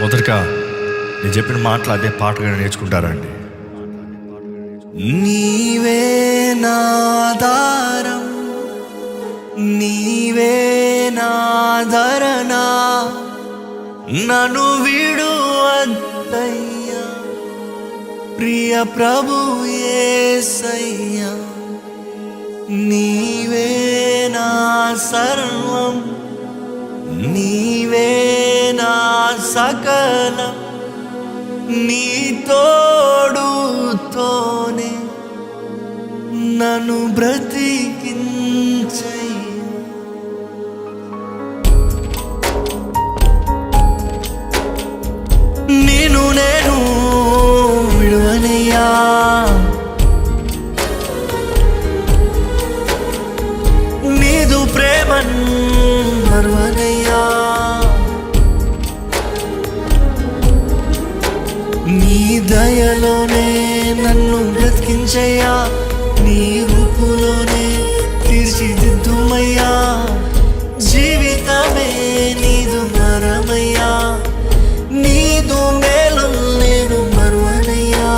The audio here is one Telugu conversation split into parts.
మొదటగా నేను చెప్పిన మాటలు అదే పాటగా నేర్చుకుంటారండి. నీవే నాధారం, నీవే నాధరణ, నన్ను విడువద్దయ్యా ప్రియ ప్రభు యేసయ్యా. నీవే నా సర్వం, నీవే నా సకలం, నీ తోడుతోనే నన్ను బ్రతికించయ్యా. నేను విడువనయ్యా, నీదు ప్రేమన్ మరువనయ్యా. నీ దయలోనే నన్ను బ్రతికించయ్యా, నీ రూపులోనే తీర్చిదిద్దుమయ్యా. జీవితమే నీదు మరమయ్యా, నీదు మేలు నేను మరువనయ్యా.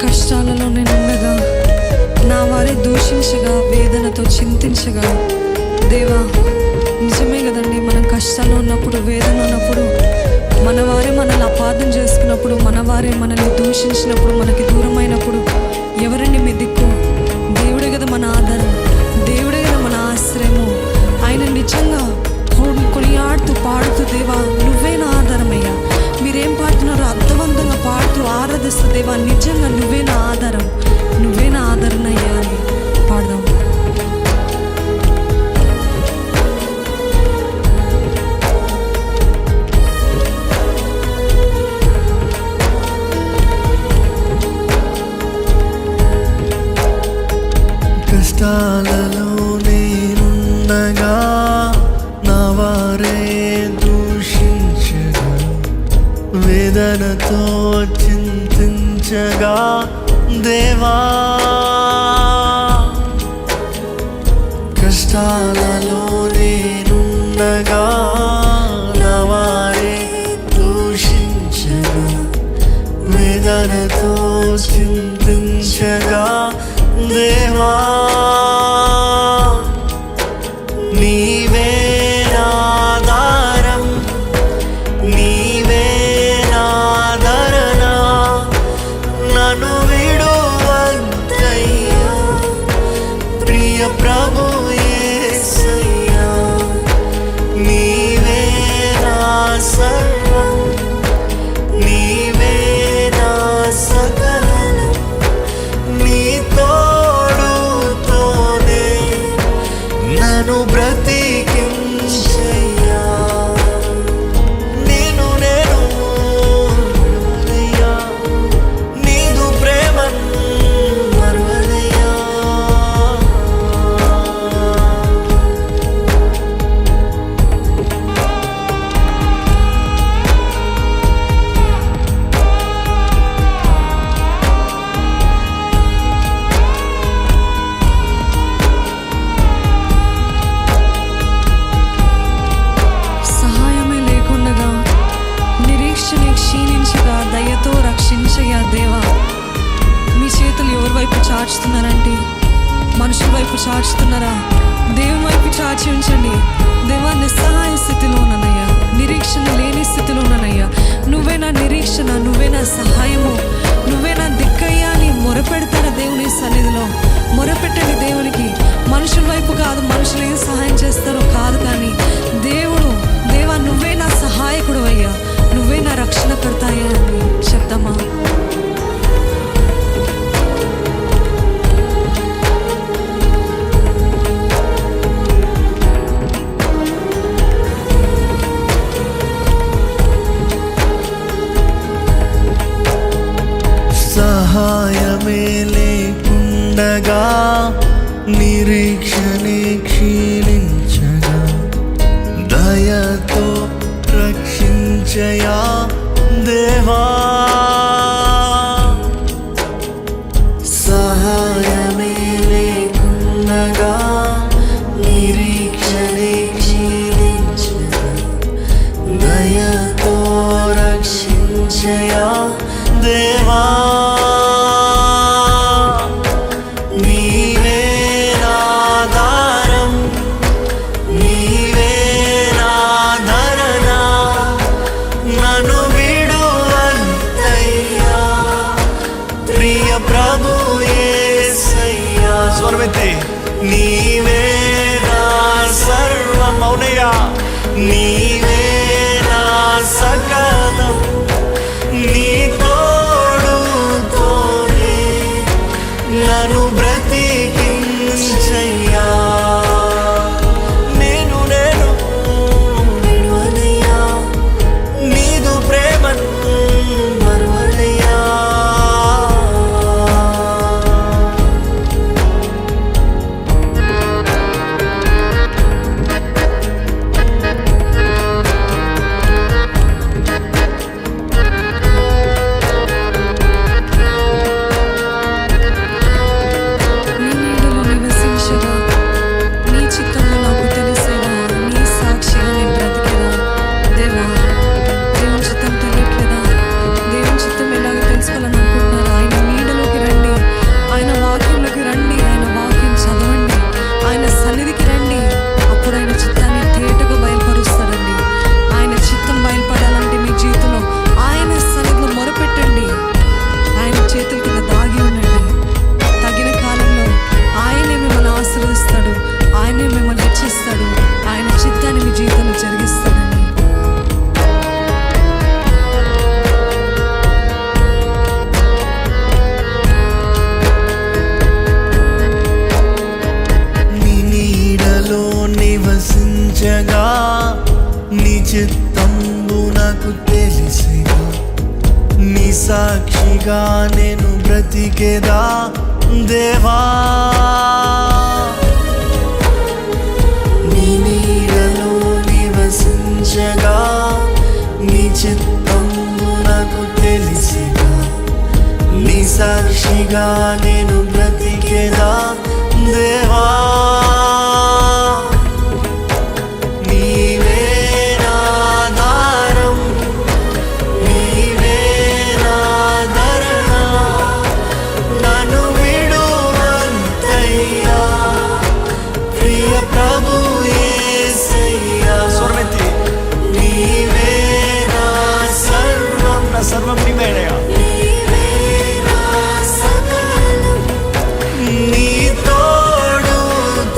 కష్టాలలో నేనుండగా నా వారే దూషించగా వేదనతో చింతించగా, దేవా నిజమే కదండి, మనం కష్టాల్లో ఉన్నప్పుడు వేదన ఉన్నప్పుడు మన వారే మనల్ని అపార్థం చేసుకున్నప్పుడు, మన వారే మనల్ని దూషించినప్పుడు, మనకి దూరమైనప్పుడు ఎవరండి మీ దిక్కు? దేవుడే కదా మన ఆధారం, దేవుడే కదా మన ఆశ్రయము. ఆయన నిజంగా కొనియాడుతూ పాడుతూ, దేవా నువ్వే నా ఆధారమయ్యా. మీరేం పాడుతున్నారో అర్థవంతంగా పాడుతూ ఆరాధిస్తూ, దేవా నిజంగా నువ్వే నా ఆధారం, నువ్వే నా ఆదరణ అయ్యా అని పాడదాం. కష్టాలలో నేనుండగా నా వారే దూషించగా, వేదనతో చింతించగా, దేవా కష్టాలలో నేనుండగా నా వారే దూషించగా, వేదనతో చింతించగా, దేవా నీవే నాధారం, నీవే నాధరణ, నన్ను విడువద్దయ్యా ప్రియ ప్రభు యేసయ్యా. నీవే నా సర్వం, నీవే నా సకలం, నీ తోడుతోనే నన్ను బ్రతికించయ్యా. నేను విడువనయ్యా, నీదు ప్రేమన్ మరువనయ్యా. సహాయమే లేకుండగా నిరీక్షణ క్షీణించగా దయతో రక్షించయ్యా దేవా. మీ చేతులు ఎవరి వైపు చాచుతున్నారంటే మనుషుల వైపు చాచుతున్నారా? దేవుని వైపు చాచి ఉంచండి. దేవా నిస్సహాయ స్థితిలో ఉన్నానయ్యా, నిరీక్షణ లేని స్థితిలో ఉన్నానయ్యా. నువ్వే నా నిరీక్షణ, నువ్వే నా సహాయము, నువ్వే నా దిక్కయ్యా అని మొరపెడతారా దేవుని సన్నిధిలో? మొరపెట్టండి దేవునికి. మనుషుల వైపు కాదు, మనుషులు ఏం సహాయం చేస్తారో కాదు, కానీ దేవుడు, దేవా నువ్వు సహాయమే లేకుండగా నిరీక్షణే క్షీణించగా దయతో రక్షించయా దేవా. సహాయమే లేకుండగా నిరీక్షణే క్షీణించగా దయతో రక్షించయా దేవా. నీవే నా ఆధారం, నీవే నా ధరణ, నన్ను విడువద్దయ్యా ప్రియ ప్రభు యేసయ్యా. స్వరమెత్తి నీవే నా సర్వం, అవునయ్యా నీవే నా సకలం, నీ తోడుతోనే నన్ను బ్రతికించయ్యా. నేను విడువనయ్యా, నీదు ప్రేమను మరువనయ్యా. నీ నీడలో నివసించగా, నీ చిత్తంలో నాకు తెలిసేదా, నీ సాక్షిగా నేను బ్రతికేదా. దేవా, దేవుని చిత్తం తెలియట్లేదా? దేవుని చిత్తం ఎలాగ తెలుసుకోవాలని అనుకుంటున్నారా? ఆయన నీడలోకి రండి, ఆయన వాక్యంలోకి రండి, ఆయన వాక్యం చదవండి, ఆయన సన్నిధికి రండి. అప్పుడు ఆయన చిత్తాన్ని తేటగా బయలుపరుస్తాడండి. ఆయన చిత్తం బయలుపడాలంటే మీ జీవితంలో ఆయన సన్నిధిలో మొరపెట్టండి, ఆయన చేతుల కింద దాగి ఉండండి. తగిన కాలంలో ఆయనే మిమ్మల్ని ఆశీర్వదిస్తాడు, ఆయనే మిమ్మల్ని హెచ్చిస్తాడు, ఆయన చిత్తాన్ని మీ జీవితంలో జరిగిస్తాడండి. నీ నీడలో నివసించగా నీ చిత్తంబు నాకు తెలిసిగా, నీ సాక్షిగా నేను బ్రతికేదా దేవా. నీ నీడలో నివసించగా నీ చిత్తంబు నాకు తెలిసిగా, నీ సాక్షిగా నేను బ్రతికేదా దేవా. నీవే నా ఆధారం, నీవే నా ధరణ, నన్ను విడువద్దయ్యా ప్రియ ప్రభు యేసయ్యా. స్వరమెత్తి నీవే నా సర్వం, నా సర్వం నీవేనయ్యా. నీవే నా సకలం, నీ తోడుతోనే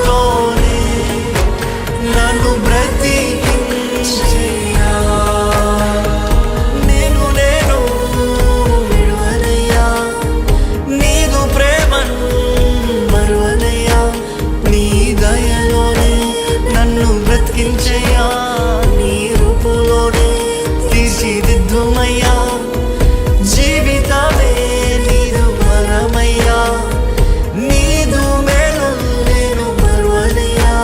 నన్ను బ్రతికించయ్యా. నేను విడువనయ్యా, నీదు ప్రేమను మరువనయ్యా. నీ దయలోనే నన్ను బ్రతికించయ్యా, నీ రూపులోనే తీర్చిదిద్దుమయ్యా. జీవితమే నీదు వరమయ్యా, నీదు మేలు నేను మరువనయ్యా.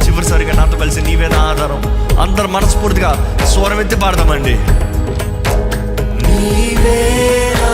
చివరిసారిగా నాతో కలిసి నీవే నా ఆధారం అందరు మనస్ఫూర్తిగా స్వరం ఎత్తి పాడదామండి. నీవే నా